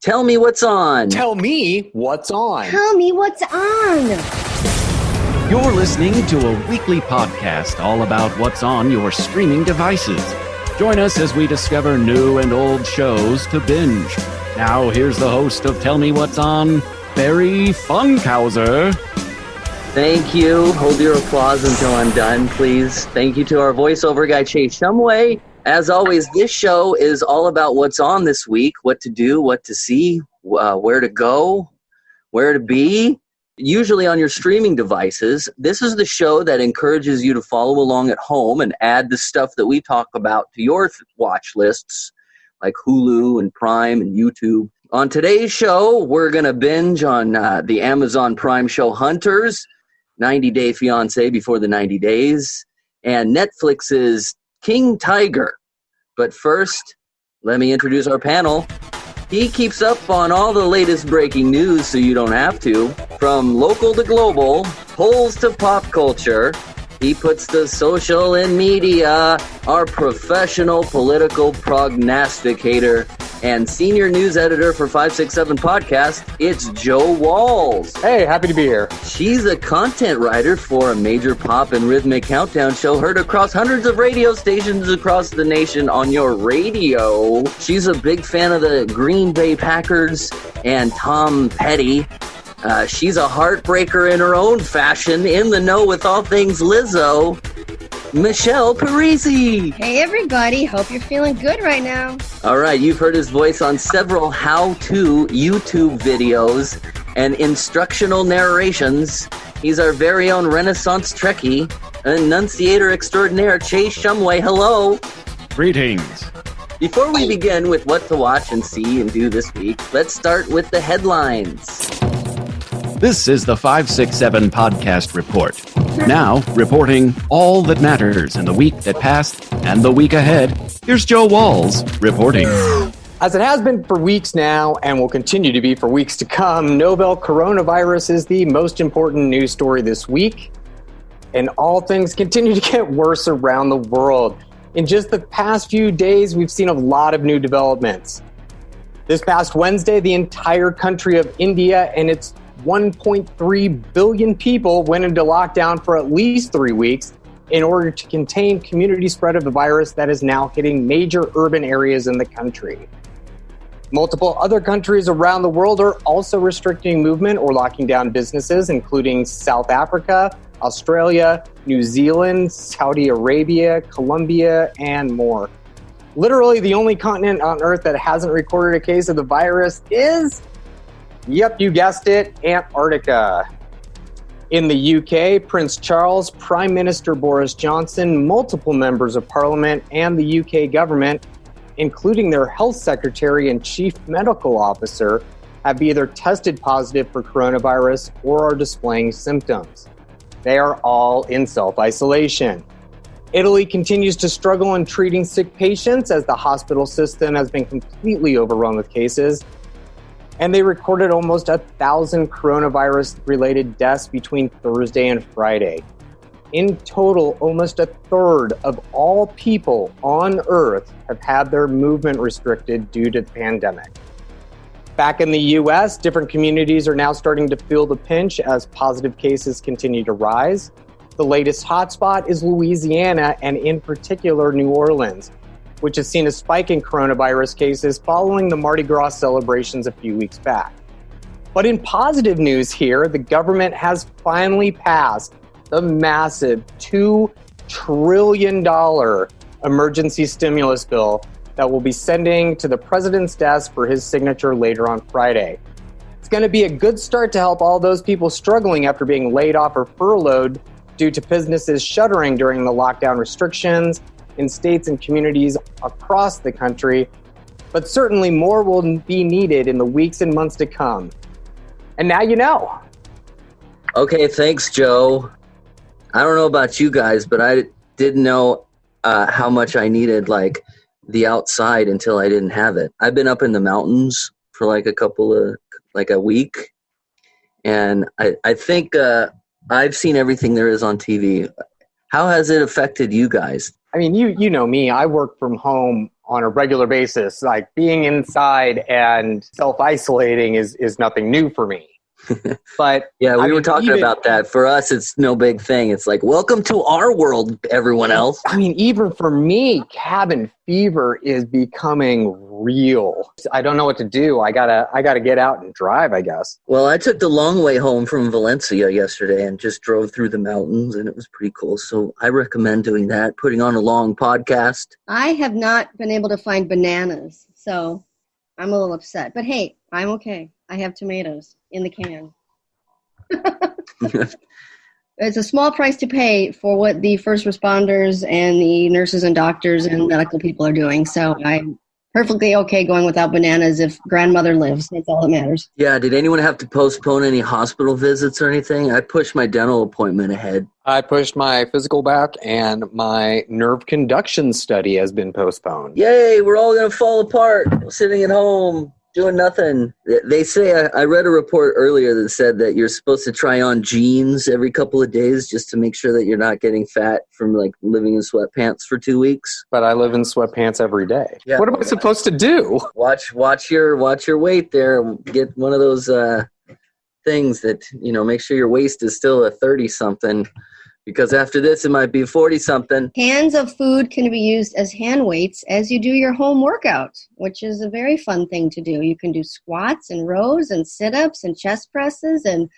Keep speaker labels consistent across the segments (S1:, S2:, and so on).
S1: Tell me what's on.
S2: Tell me what's on.
S3: Tell me what's on.
S4: You're listening to a weekly podcast all about what's on your streaming devices. Join us as we discover new and old shows to binge. Now, here's the host of Tell Me What's On, Barry Funkhauser.
S1: Thank you. Hold your applause until I'm done, please. Thank you to our voiceover guy, Chase Shumway. As always, this show is all about what's on this week, what to do, what to see, where to go, where to be, usually on your streaming devices. This is the show that encourages you to follow along at home and add the stuff that we talk about to your watch lists, like Hulu and Prime and YouTube. On today's show, we're going to binge on the Amazon Prime show Hunters, 90 Day Fiancé Before the 90 Days, and Netflix's King Tiger. But first, let me introduce our panel. He keeps up on all the latest breaking news so you don't have to. From local to global, polls to pop culture, he puts the social in media, our professional political prognosticator and senior news editor for 567 Podcast, it's Joe Walls.
S2: Hey, happy to be here.
S1: She's a content writer for a major pop and rhythmic countdown show heard across hundreds of radio stations across the nation on your radio. She's a big fan of the Green Bay Packers and Tom Petty. She's a heartbreaker in her own fashion, in the know with all things Lizzo, Michelle Parisi.
S3: Hey, everybody. Hope you're feeling good right now.
S1: All right, you've heard his voice on several how-to YouTube videos and instructional narrations. He's our very own Renaissance Trekkie, enunciator extraordinaire, Chase Shumway. Hello.
S4: Greetings.
S1: Before we begin with what to watch and see and do this week, let's start with the headlines.
S4: This is the 567 Podcast Report. Now, reporting all that matters in the week that passed and the week ahead, here's Joe Walls reporting.
S2: As it has been for weeks now and will continue to be for weeks to come, novel coronavirus is the most important news story this week. And all things continue to get worse around the world. In just the past few days, we've seen a lot of new developments. This past Wednesday, the entire country of India and its 1.3 billion people went into lockdown for at least 3 weeks in order to contain community spread of the virus that is now hitting major urban areas in the country. Multiple other countries around the world are also restricting movement or locking down businesses, including South Africa, Australia, New Zealand, Saudi Arabia, Colombia, and more. Literally, the only continent on Earth that hasn't recorded a case of the virus is, yep, you guessed it, Antarctica. In the UK, Prince Charles, Prime Minister Boris Johnson, multiple members of Parliament, and the UK government, including their health secretary and chief medical officer, have either tested positive for coronavirus or are displaying symptoms. They are all in self-isolation. Italy continues to struggle in treating sick patients as the hospital system has been completely overrun with cases. And they recorded almost 1,000 coronavirus-related deaths between Thursday and Friday. In total, almost a third of all people on Earth have had their movement restricted due to the pandemic. Back in the U.S., different communities are now starting to feel the pinch as positive cases continue to rise. The latest hotspot is Louisiana, and in particular, New Orleans, which has seen a spike in coronavirus cases following the Mardi Gras celebrations a few weeks back. But in positive news here, the government has finally passed the massive $2 trillion emergency stimulus bill that will be sending to the president's desk for his signature later on Friday. It's going to be a good start to help all those people struggling after being laid off or furloughed due to businesses shuttering during the lockdown restrictions in states and communities across the country, but certainly more will be needed in the weeks and months to come. And now you know.
S1: Okay, thanks, Joe. I don't know about you guys, but I didn't know how much I needed, like, the outside until I didn't have it. I've been up in the mountains for like a week, and I think I've seen everything there is on TV. How has it affected you guys?
S2: I mean, you know me. I work from home on a regular basis. Like being inside and self-isolating is nothing new for me. But
S1: yeah, we were talking about that. For us, it's no big thing. It's like, welcome to our world, everyone else.
S2: I mean, even for me, cabin fever is becoming real. I don't know what to do. I gotta get out and drive, I guess.
S1: Well, I took the long way home from Valencia yesterday and just drove through the mountains, and it was pretty cool. So I recommend doing that, putting on a long podcast.
S3: I have not been able to find bananas, so I'm a little upset. But hey, I'm okay. I have tomatoes in the can. It's a small price to pay for what the first responders and the nurses and doctors and medical people are doing. So I'm perfectly okay going without bananas if grandmother lives. That's all that matters.
S1: Yeah, did anyone have to postpone any hospital visits or anything? I pushed my dental appointment ahead.
S2: I pushed my physical back, and my nerve conduction study has been postponed.
S1: Yay, we're all going to fall apart sitting at home. Doing nothing. They say, I read a report earlier that said that you're supposed to try on jeans every couple of days just to make sure that you're not getting fat from like living in sweatpants for 2 weeks.
S2: But I live in sweatpants every day. Yeah. What am I supposed to do?
S1: Watch your weight there. Get one of those things that, make sure your waist is still a 30-something. Because after this, it might be 40-something.
S3: Cans of food can be used as hand weights as you do your home workout, which is a very fun thing to do. You can do squats and rows and sit-ups and chest presses and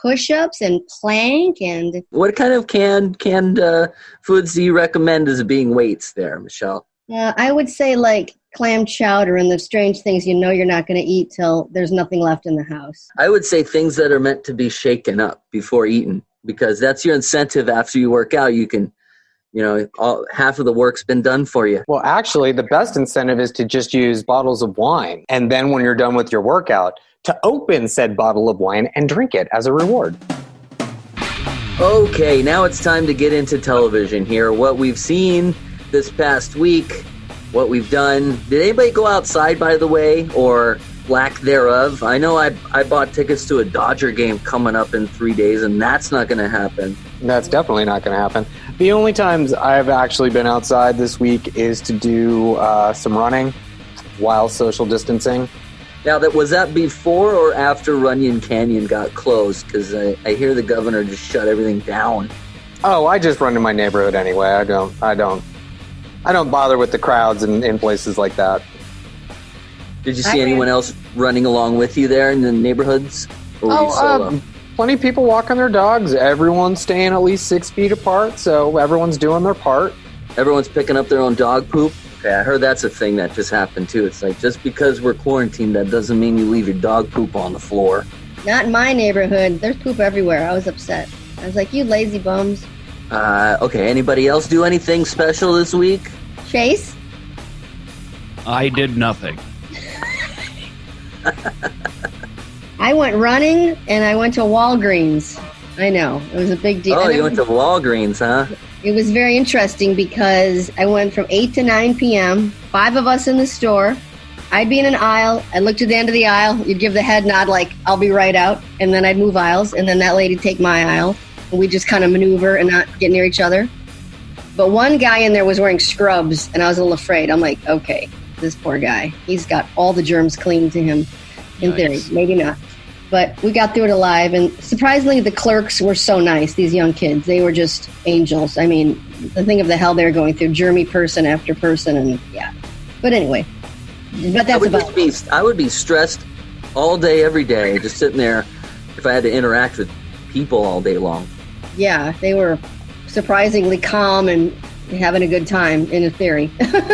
S3: push-ups and plank. And
S1: what kind of canned foods do you recommend as being weights there, Michelle?
S3: I would say like clam chowder and the strange things you're not going to eat till there's nothing left in the house.
S1: I would say things that are meant to be shaken up before eaten. Because that's your incentive after you work out. You can, half of the work's been done for you.
S2: Well, actually, the best incentive is to just use bottles of wine. And then when you're done with your workout, to open said bottle of wine and drink it as a reward.
S1: Okay, now it's time to get into television here. What we've seen this past week, what we've done. Did anybody go outside, by the way, or lack thereof? I know I bought tickets to a Dodger game coming up in 3 days, and that's not going to happen.
S2: That's definitely not going to happen. The only times I've actually been outside this week is to do some running while social distancing.
S1: Now, was that before or after Runyon Canyon got closed? Because I hear the governor just shut everything down.
S2: Oh, I just run in my neighborhood anyway. I don't bother with the crowds in places like that. Did you see anyone else running along with you there in the neighborhoods? Or were you solo? Plenty of people walking their dogs. Everyone's staying at least 6 feet apart, so everyone's doing their part.
S1: Everyone's picking up their own dog poop? Okay, I heard that's a thing that just happened too. It's like, just because we're quarantined, that doesn't mean you leave your dog poop on the floor.
S3: Not in my neighborhood. There's poop everywhere. I was upset. I was like, you lazy bums.
S1: Okay, anybody else do anything special this week?
S3: Chase?
S4: I did nothing.
S3: I went running and I went to Walgreens. I know. It was a big deal.
S1: Oh, you went to Walgreens, huh?
S3: It was very interesting because I went from 8 to 9 p.m., 5 of us in the store. I'd be in an aisle. I looked to the end of the aisle. You'd give the head nod like, I'll be right out. And then I'd move aisles. And then that lady'd take my aisle. And we'd just kind of maneuver and not get near each other. But one guy in there was wearing scrubs. And I was a little afraid. I'm like, okay, this poor guy. He's got all the germs clinging to him. In theory, maybe not. But we got through it alive. And surprisingly, the clerks were so nice, these young kids. They were just angels. I mean, the thing of the hell they were going through, germy person after person. And yeah. But anyway, but that's about it.
S1: I would be stressed all day, every day, just sitting there if I had to interact with people all day long.
S3: Yeah, they were surprisingly calm and having a good time, in theory.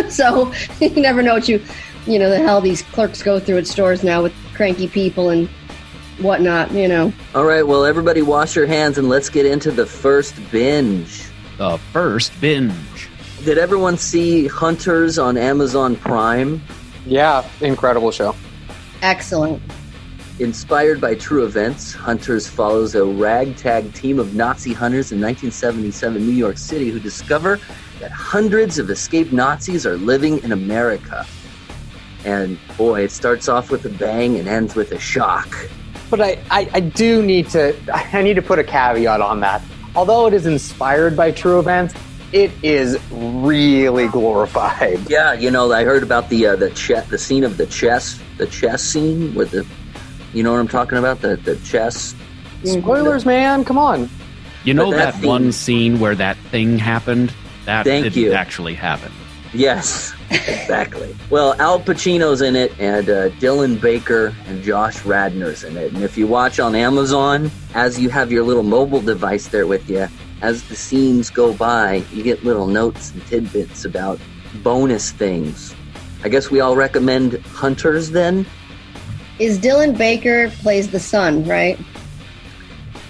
S3: So you never know what the hell these clerks go through at stores now with cranky people and whatnot,
S1: All right, well, everybody wash your hands and let's get into the first binge.
S4: The first binge.
S1: Did everyone see Hunters on Amazon Prime?
S2: Yeah, incredible show.
S3: Excellent.
S1: Inspired by true events, Hunters follows a ragtag team of Nazi hunters in 1977 New York City who discover that hundreds of escaped Nazis are living in America. And boy, it starts off with a bang and ends with a shock.
S2: But I need to put a caveat on that. Although it is inspired by true events, it is really glorified.
S1: Yeah, I heard about the scene of the chess scene with the, you know what I'm talking about, the chess.
S2: Spoilers, man, come on.
S4: You know that one scene where that thing happened? That didn't actually happen.
S1: Yes, exactly. Well, Al Pacino's in it, and Dylan Baker and Josh Radnor's in it. And if you watch on Amazon, as you have your little mobile device there with you, as the scenes go by, you get little notes and tidbits about bonus things. I guess we all recommend Hunters then?
S3: Is Dylan Baker plays the son, right?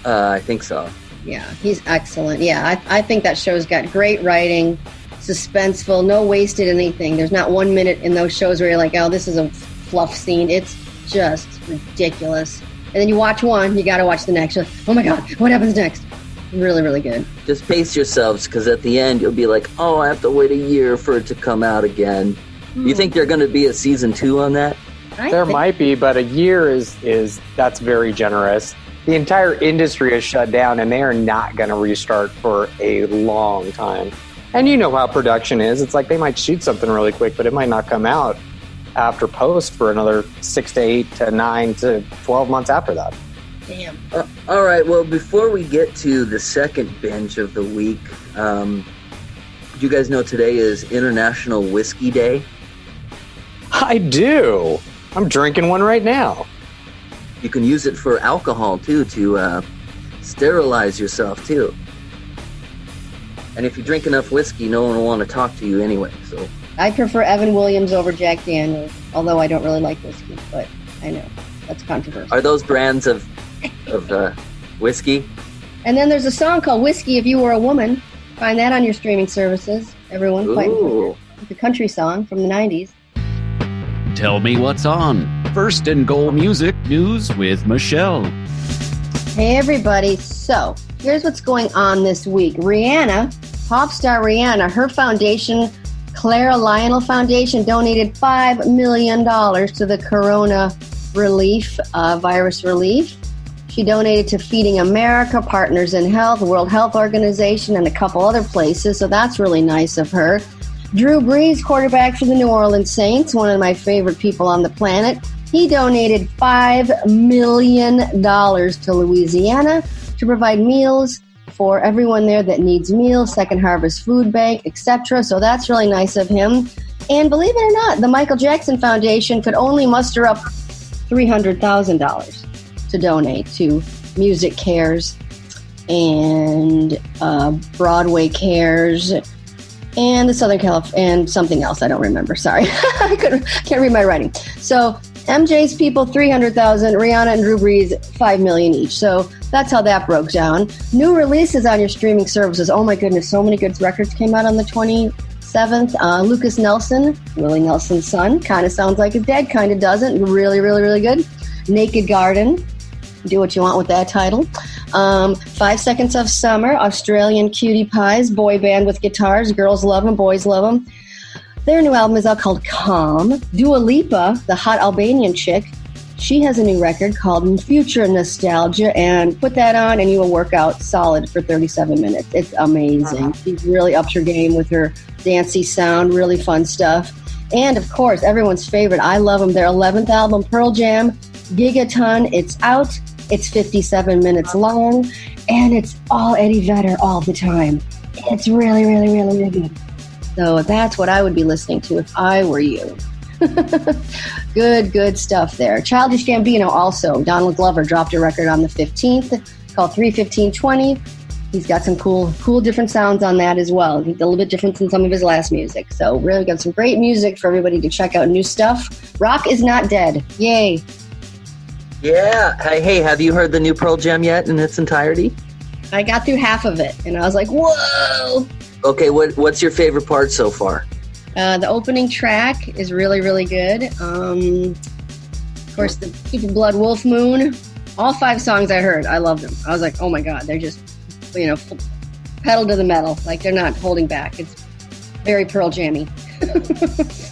S1: I think so.
S3: Yeah, he's excellent. Yeah, I think that show's got great writing, suspenseful, no wasted anything. There's not 1 minute in those shows where you're like, oh, this is a fluff scene. It's just ridiculous. And then you watch one, you got to watch the next. You're like, oh my God, what happens next? Really, really good.
S1: Just pace yourselves, because at the end you'll be like, oh, I have to wait a year for it to come out again. You think there's going to be a season 2 on that?
S2: There might be, but a year is that's very generous. The entire industry is shut down, and they are not going to restart for a long time. And you know how production is. It's like they might shoot something really quick, but it might not come out after post for another 6 to 8 to 9 to 12 months after that.
S3: Damn.
S1: All right, well, before we get to the second binge of the week, do you guys know today is International Whiskey Day?
S2: I do. I'm drinking one right now.
S1: You can use it for alcohol, too, to sterilize yourself, too. And if you drink enough whiskey, no one will want to talk to you anyway. So
S3: I prefer Evan Williams over Jack Daniels, although I don't really like whiskey, but I know that's controversial.
S1: Are those brands of whiskey?
S3: And then there's a song called Whiskey If You Were a Woman. Find that on your streaming services, everyone.
S1: Ooh.
S3: It's a country song from the 90s.
S4: Tell me what's on. First in Goal Music News with Michelle.
S3: Hey, everybody. So, here's what's going on this week. Rihanna, pop star Rihanna, her foundation, Clara Lionel Foundation, donated $5 million to the corona relief, virus relief. She donated to Feeding America, Partners in Health, World Health Organization, and a couple other places, so that's really nice of her. Drew Brees, quarterback for the New Orleans Saints, one of my favorite people on the planet, he donated $5 million to Louisiana to provide meals for everyone there that needs meals, Second Harvest Food Bank, etc. So that's really nice of him. And believe it or not, the Michael Jackson Foundation could only muster up $300,000 to donate to Music Cares and Broadway Cares and the Southern California and something else I don't remember. Sorry, I can't read my writing. So MJ's people $300,000, Rihanna and Drew Brees $5 million each. So that's how that broke down. New releases on your streaming services. Oh my goodness, so many good records came out on the 27th. Lucas Nelson, Willie Nelson's son, kind of sounds like his dad, kind of doesn't. Really, really, really good. Naked Garden. Do what you want with that title. 5 Seconds of Summer, Australian Cutie Pies, boy band with guitars. Girls love them, boys love them. Their new album is out called Calm. Dua Lipa, the hot Albanian chick, she has a new record called Future Nostalgia, and put that on and you will work out solid for 37 minutes. It's amazing. She really upped her game with her dancey sound, really fun stuff. And of course, everyone's favorite, I love them, their 11th album, Pearl Jam, Gigaton. It's out. It's 57 minutes long, and it's all Eddie Vedder all the time. It's really, really, really, really good. So that's what I would be listening to if I were you. Good stuff there. Childish Gambino also. Donald Glover dropped a record on the 15th called 3:15:20. He's got some cool different sounds on that as well. A little bit different than some of his last music. So really got some great music for everybody to check out. New stuff. Rock is not dead. Yay.
S1: Yeah. Hey, have you heard the new Pearl Jam yet in its entirety?
S3: I got through half of it, and I was like, whoa!
S1: Okay, what's your favorite part so far?
S3: The opening track is really, really good. Of course, the Stupid Blood Wolf Moon. All 5 songs I heard, I love them. I was like, oh my God, they're just, pedal to the metal. Like, they're not holding back. It's very Pearl Jammy.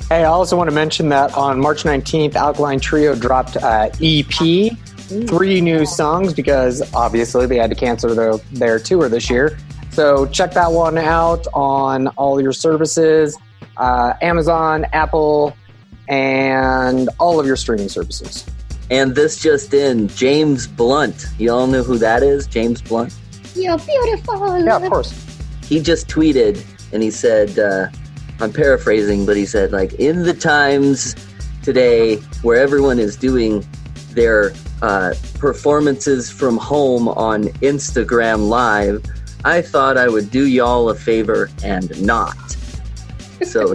S2: Hey, I also want to mention that on March 19th, Alkaline Trio dropped EP, 3 new songs because obviously they had to cancel their tour this year. So check that one out on all your services, Amazon, Apple, and all of your streaming services.
S1: And this just in, James Blunt. You all know who that is? James Blunt?
S3: You're beautiful.
S2: Yeah, of course.
S1: He just tweeted and he said, I'm paraphrasing, but he said, like, in the times today where everyone is doing their performances from home on Instagram Live, I thought I would do y'all a favor and not. So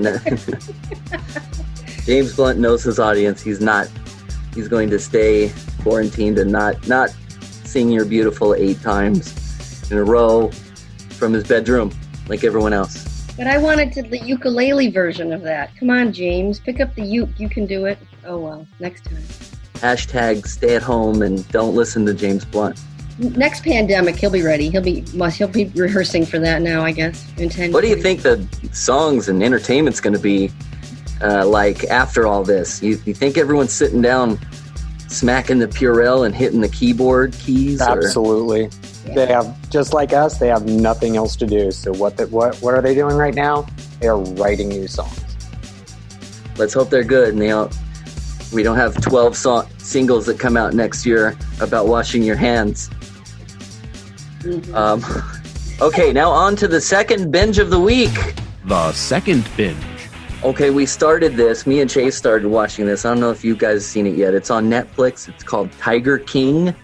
S1: James Blunt knows his audience. He's going to stay quarantined and not sing You're Beautiful 8 times in a row from his bedroom like everyone else.
S3: But I wanted the ukulele version of that. Come on, James. Pick up the uke. You can do it. Oh, well. Next time.
S1: Hashtag stay at home and don't listen to James Blunt.
S3: Next pandemic, he'll be ready. He'll be rehearsing for that now, I guess.
S1: What do you think the songs and entertainment's going to be like after all this? You think everyone's sitting down smacking the Purell and hitting the keyboard keys?
S2: Absolutely. Yeah. They have, just like us, they have nothing else to do. So what are they doing right now? They are writing new songs.
S1: Let's hope they're good. And we don't have 12 singles that come out next year about washing your hands. Mm-hmm. Okay, now on to the second binge of the week.
S4: The second binge.
S1: Okay, we started this. Me and Chase started watching this. I don't know if you guys have seen it yet. It's on Netflix. It's called Tiger King.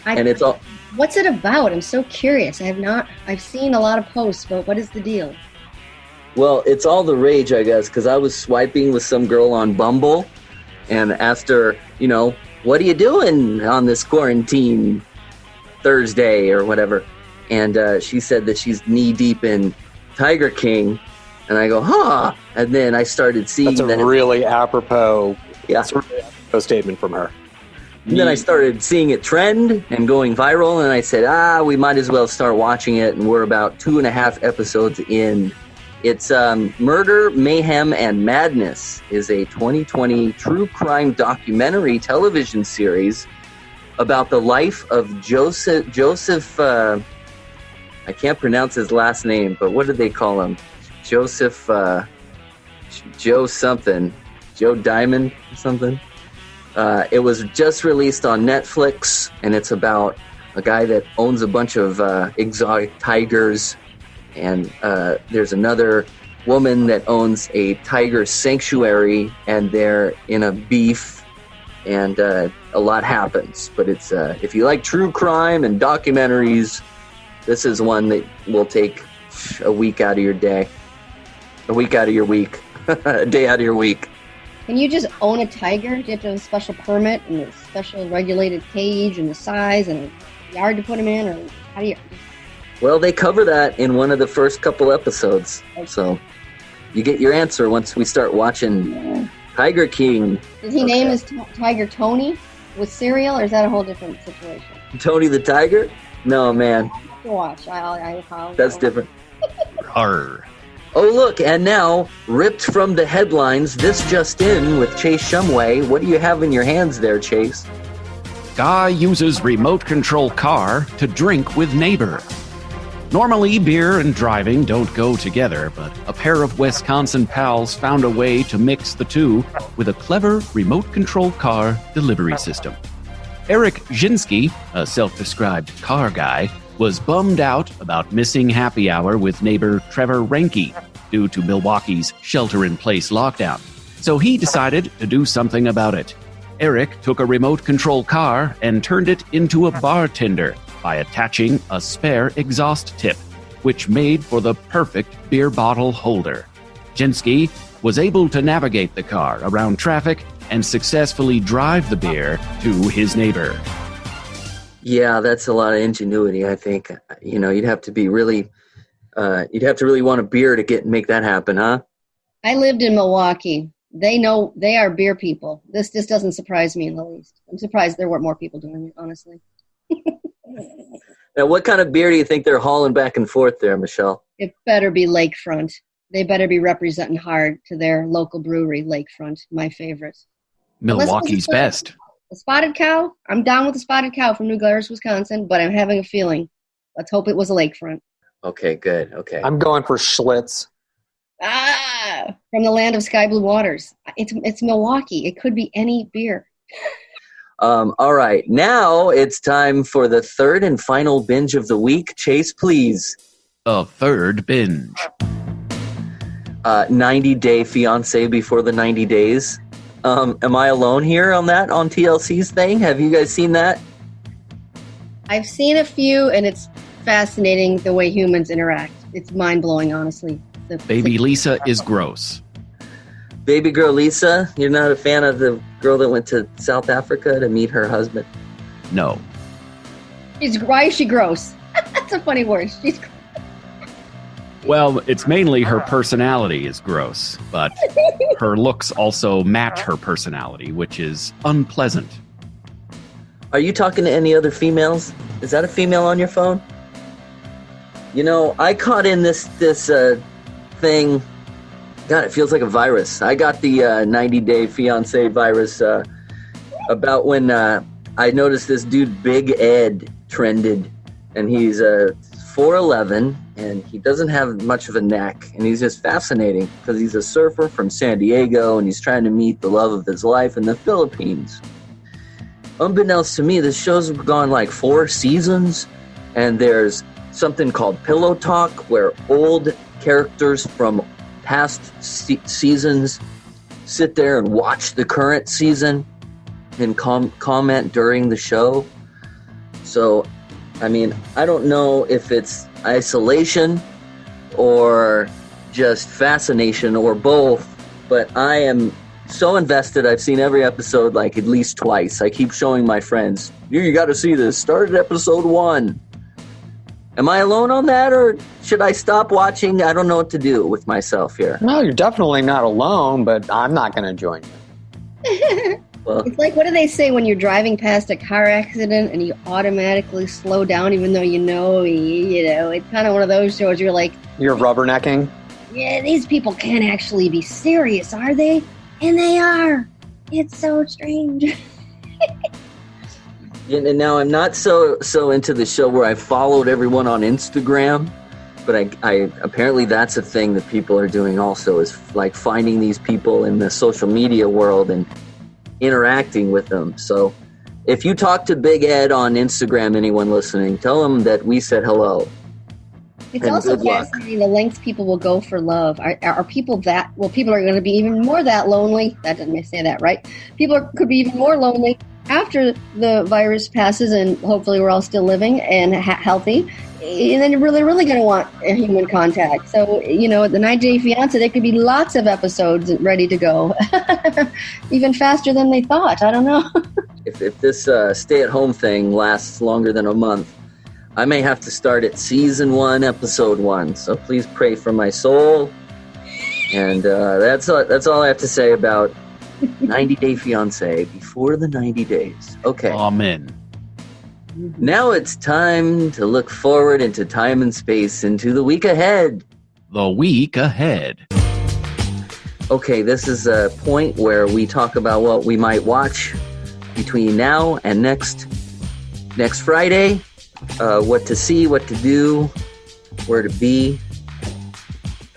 S1: And it's all...
S3: What's it about? I'm so curious. I've seen a lot of posts, but what is the deal?
S1: Well, it's all the rage, I guess, because I was swiping with some girl on Bumble and asked her, what are you doing on this quarantine Thursday or whatever? And she said that she's knee-deep in Tiger King. And I go, huh? And then I started seeing
S2: That's a really apropos.
S1: Yeah.
S2: That's a really apropos statement from her.
S1: And then I started seeing it trend and going viral, and I said, we might as well start watching it, and we're about 2.5 episodes in. It's Murder, Mayhem, and Madness is a 2020 true crime documentary television series about the life of Joseph, I can't pronounce his last name, but what did they call him? Joseph, Joe something, Joe Diamond or something. It was just released on Netflix, and it's about a guy that owns a bunch of exotic tigers, and there's another woman that owns a tiger sanctuary, and they're in a beef, and a lot happens. But it's if you like true crime and documentaries, this is one that will take a week out of your day, a week out of your week, a day out of your week.
S3: Can you just own a tiger? Do you have to have a special permit and a special regulated cage and the size and a yard to put him in? Or how do you...
S1: Well, they cover that in one of the first couple episodes. Okay. So you get your answer once we start watching Tiger King.
S3: Does he name his tiger Tony with cereal, or is that a whole different situation?
S1: Tony the Tiger? No, man.
S3: I have to watch. I'll
S1: That's different.
S4: Arr.
S1: Oh, look, and now, ripped from the headlines, this just in with Chase Shumway. What do you have in your hands there, Chase?
S4: Guy uses remote control car to drink with neighbor. Normally, beer and driving don't go together, but a pair of Wisconsin pals found a way to mix the two with a clever remote control car delivery system. Eric Zinsky, a self-described car guy, was bummed out about missing happy hour with neighbor Trevor Ranke due to Milwaukee's shelter-in-place lockdown. So he decided to do something about it. Eric took a remote control car and turned it into a bartender by attaching a spare exhaust tip, which made for the perfect beer bottle holder. Zinsky was able to navigate the car around traffic and successfully drive the beer to his neighbor.
S1: Yeah, that's a lot of ingenuity, I think. You'd have to be really, really want a beer to make that happen, huh?
S3: I lived in Milwaukee. They know they are beer people. This just doesn't surprise me in the least. I'm surprised there weren't more people doing it, honestly.
S1: Now, what kind of beer do you think they're hauling back and forth there, Michelle?
S3: It better be Lakefront. They better be representing hard to their local brewery, Lakefront, my favorite.
S4: Milwaukee's best.
S3: The Spotted Cow, I'm down with the Spotted Cow from New Glarus, Wisconsin, but I'm having a feeling let's hope it was a lakefront.
S1: Okay, good. Okay.
S2: I'm going for Schlitz.
S3: From the land of sky blue waters. It's Milwaukee. It could be any beer.
S1: All right. Now it's time for the third and final binge of the week. Chase, please.
S4: The third binge.
S1: 90 Day Fiancé Before the 90 Days. Am I alone here on that, on TLC's thing? Have you guys seen that?
S3: I've seen a few, and it's fascinating the way humans interact. It's mind-blowing, honestly.
S4: Baby Lisa is gross.
S1: Baby girl Lisa, you're not a fan of the girl that went to South Africa to meet her husband?
S4: No.
S3: Why is she gross? That's a funny word. She's gross.
S4: Well, it's mainly her personality is gross, but her looks also match her personality, which is unpleasant.
S1: Are you talking to any other females? Is that a female on your phone? You know, I caught in this thing. God, it feels like a virus. I got the 90 Day Fiancé virus about when I noticed this dude Big Ed trended, and he's 4'11", and he doesn't have much of a neck, and he's just fascinating because he's a surfer from San Diego, and he's trying to meet the love of his life in the Philippines. Unbeknownst to me, this show's gone like 4 seasons, and there's something called Pillow Talk, where old characters from past seasons sit there and watch the current season and comment during the show. So, I mean, I don't know if it's isolation or just fascination or both, but I am so invested. I've seen every episode like at least twice. I keep showing my friends, you got to see this. Start at episode 1. Am I alone on that, or should I stop watching? I don't know what to do with myself here.
S2: No, you're definitely not alone, but I'm not going to join you.
S1: Well,
S3: It's like, what do they say when you're driving past a car accident and you automatically slow down even though you know, it's kind of one of those shows you're like,
S2: You're rubbernecking?
S3: yeah, these people can't actually be serious, are they? And they are. It's so strange.
S1: and now I'm not so into the show where I followed everyone on Instagram, but I apparently that's a thing that people are doing also, is like finding these people in the social media world and interacting with them. So if you talk to Big Ed on Instagram, anyone listening, tell him that we said hello.
S3: It's
S1: And
S3: also
S1: good luck.
S3: fascinating the lengths people will go for love. Are people that, well, people are going to be even more that lonely. That didn't say that right. People could be even more lonely after the virus passes, and hopefully we're all still living and healthy. And then you're really going to want a human contact. So, the 90 Day Fiancé, there could be lots of episodes ready to go. Even faster than they thought. I don't know.
S1: If this stay-at-home thing lasts longer than a month, I may have to start at season 1, episode 1. So please pray for my soul. And that's all I have to say about 90 Day Fiancé Before the 90 Days. Okay.
S4: Amen.
S1: Now it's time to look forward into time and space, into the week ahead.
S4: The week ahead.
S1: Okay, this is a point where we talk about what we might watch between now and next Friday. What to see, what to do, where to be,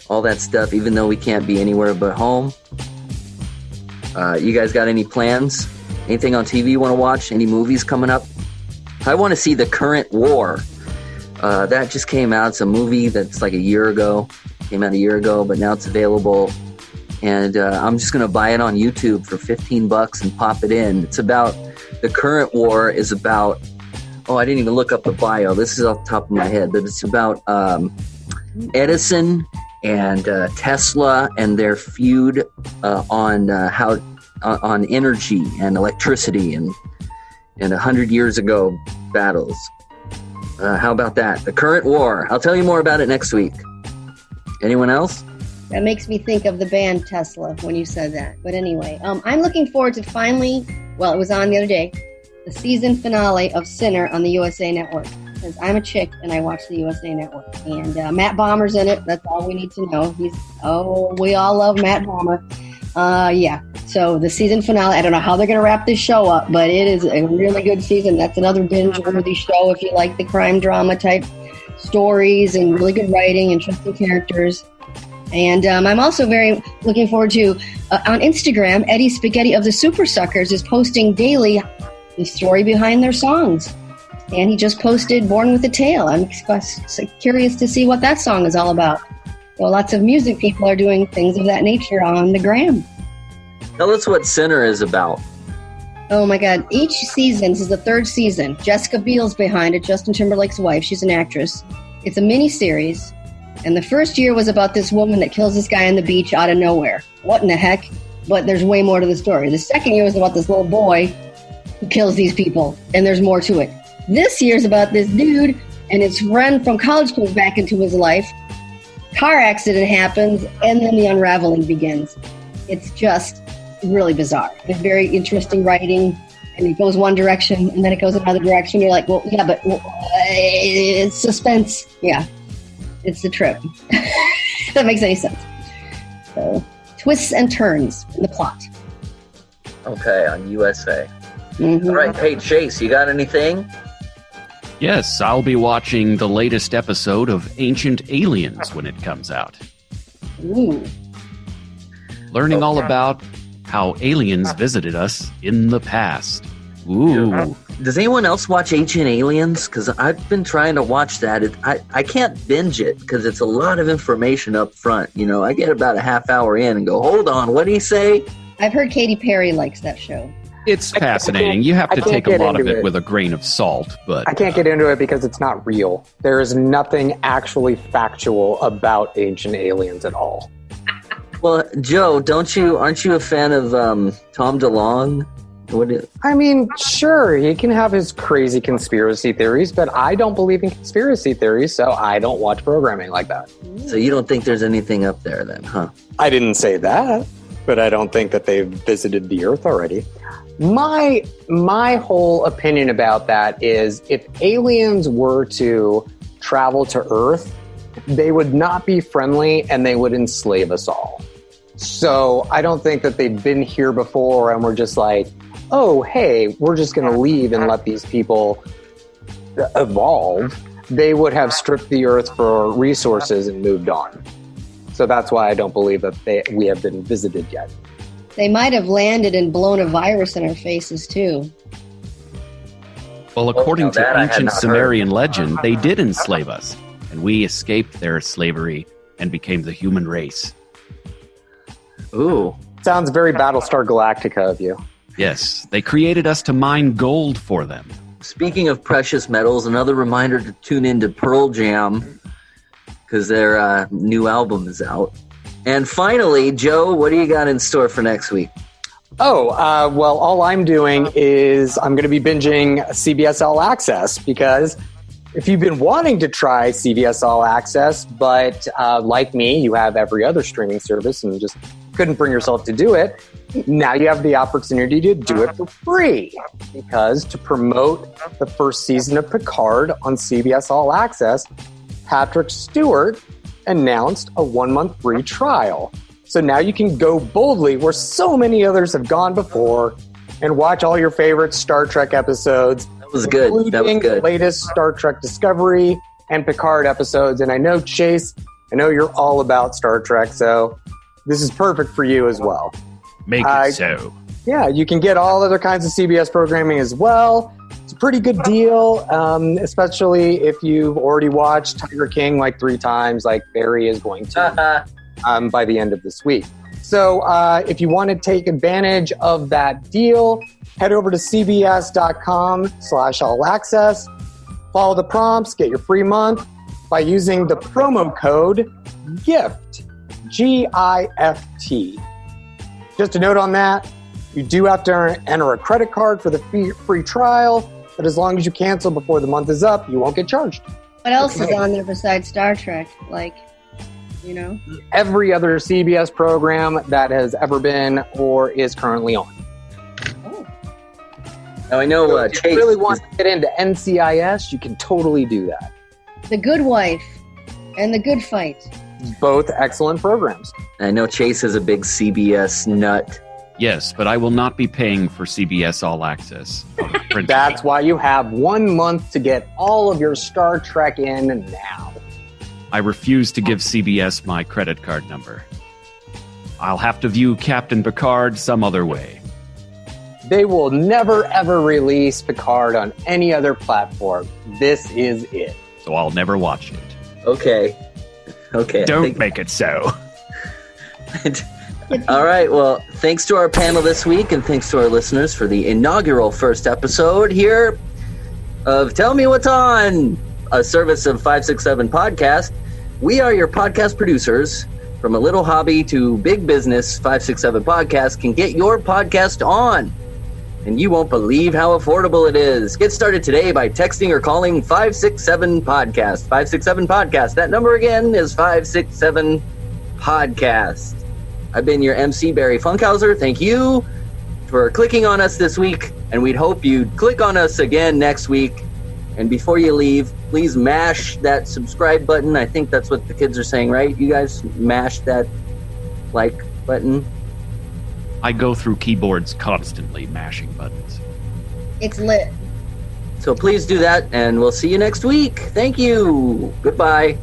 S1: all that stuff, even though we can't be anywhere but home. You guys got any plans? Anything on TV you want to watch? Any movies coming up? I want to see The Current War. That just came out. It's a movie that's like a year ago. Came out a year ago, but now it's available. And I'm just going to buy it on YouTube for $15 and pop it in. It's about, The Current War is about, I didn't even look up the bio. This is off the top of my head. But it's about Edison and Tesla and their feud on energy and electricity and 100 years ago battles. How about that? The Current War. I'll tell you more about it next week. Anyone else?
S3: That makes me think of the band Tesla when you said that. But anyway, I'm looking forward to finally, it was on the other day, the season finale of Sinner on the USA Network. Because I'm a chick and I watch the USA Network. And Matt Bomer's in it. That's all we need to know. We all love Matt Bomer. Yeah. So the season finale, I don't know how they're going to wrap this show up, but it is a really good season. That's another binge-worthy show if you like the crime drama type stories and really good writing, interesting characters. And I'm also very looking forward to, on Instagram, Eddie Spaghetti of the Super Suckers is posting daily the story behind their songs. And he just posted Born with a Tale. I'm curious to see what that song is all about. So lots of music people are doing things of that nature on the gram.
S1: Tell us what Sinner is about.
S3: Oh my God. Each season, this is the third season, Jessica Biel's behind it, Justin Timberlake's wife. She's an actress. It's a mini-series. And the first year was about this woman that kills this guy on the beach out of nowhere. What in the heck? But there's way more to the story. The second year was about this little boy who kills these people. And there's more to it. This year's about this dude and his friend from college comes back into his life. Car accident happens, and then the unraveling begins. It's just really bizarre. It's very interesting writing, and it goes one direction, and then it goes another direction. You're like, well, yeah, but it's suspense. Yeah, it's the trip. If that makes any sense. So, twists and turns in the plot.
S1: Okay, on USA.
S3: Mm-hmm.
S1: All right, hey, Chase, you got anything?
S4: Yes, I'll be watching the latest episode of Ancient Aliens when it comes out.
S3: Ooh.
S4: Learning all about how aliens visited us in the past. Ooh.
S1: Does anyone else watch Ancient Aliens? Because I've been trying to watch that. I can't binge it because it's a lot of information up front. You know, I get about a half hour in and go, hold on, what did he say?
S3: I've heard Katy Perry likes that show.
S4: It's fascinating. You have to take a lot of it with a grain of salt, but
S2: I can't get into it because it's not real. There is nothing actually factual about Ancient Aliens at all.
S1: Well, Joe, aren't you a fan of Tom DeLonge?
S2: I mean, sure, he can have his crazy conspiracy theories, but I don't believe in conspiracy theories, so I don't watch programming like that.
S1: So you don't think there's anything up there then, huh?
S2: I didn't say that, but I don't think that they've visited the Earth already. My whole opinion about that is if aliens were to travel to Earth, they would not be friendly and they would enslave us all. So I don't think that they've been here before and we're just like, oh, hey, we're just going to leave and let these people evolve. They would have stripped the Earth for resources and moved on. So that's why I don't believe that we have been visited yet.
S3: They might have landed and blown a virus in our faces, too.
S4: Well, according to ancient Sumerian legend, they did enslave us, and we escaped their slavery and became the human race.
S1: Ooh.
S2: Sounds very Battlestar Galactica of you.
S4: Yes, they created us to mine gold for them.
S1: Speaking of precious metals, another reminder to tune into Pearl Jam because their new album is out. And finally, Joe, what do you got in store for next week?
S2: Well, all I'm doing is I'm going to be binging CBS All Access because if you've been wanting to try CBS All Access, but like me, you have every other streaming service and just couldn't bring yourself to do it, now you have the opportunity to do it for free. Because to promote the first season of Picard on CBS All Access, Patrick Stewart announced a 1-month free trial. So now you can go boldly where so many others have gone before and watch all your favorite Star Trek episodes.
S1: That was good.
S2: Including the latest Star Trek Discovery and Picard episodes. And I know, Chase, I know you're all about Star Trek, so this is perfect for you as well.
S4: Make it so.
S2: Yeah, you can get all other kinds of CBS programming as well. It's a pretty good deal, especially if you've already watched Tiger King like 3 times, like Barry is going to by the end of this week. So if you want to take advantage of that deal, head over to cbs.com/allaccess, follow the prompts, get your free month by using the promo code GIFT, GIFT. Just a note on that, you do have to enter a credit card for the free trial, but as long as you cancel before the month is up, you won't get charged.
S3: What else is on there besides Star Trek? Like, you know?
S2: Every other CBS program that has ever been or is currently on.
S3: Oh.
S1: Now I know
S2: So if you really want to get into NCIS, you can totally do that.
S3: The Good Wife and The Good Fight.
S2: Both excellent programs.
S1: I know Chase is a big CBS nut.
S4: Yes, but I will not be paying for CBS All Access.
S2: That's why you have 1 month to get all of your Star Trek in now.
S4: I refuse to give CBS my credit card number. I'll have to view Captain Picard some other way.
S2: They will never, ever release Picard on any other platform. This is it.
S4: So I'll never watch it.
S1: Okay.
S4: Don't make it so.
S1: All right, well, thanks to our panel this week, and thanks to our listeners for the inaugural first episode here of Tell Me What's On, a service of 567 Podcast. We are your podcast producers. From a little hobby to big business, 567 Podcast can get your podcast on. And you won't believe how affordable it is. Get started today by texting or calling 567 Podcast. 567 Podcast. That number again is 567 Podcast. I've been your MC, Barry Funkhauser. Thank you for clicking on us this week, and we'd hope you'd click on us again next week. And before you leave, please mash that subscribe button. I think that's what the kids are saying, right? You guys mash that like button.
S4: I go through keyboards constantly mashing buttons.
S3: It's lit.
S1: So please do that, and we'll see you next week. Thank you. Goodbye.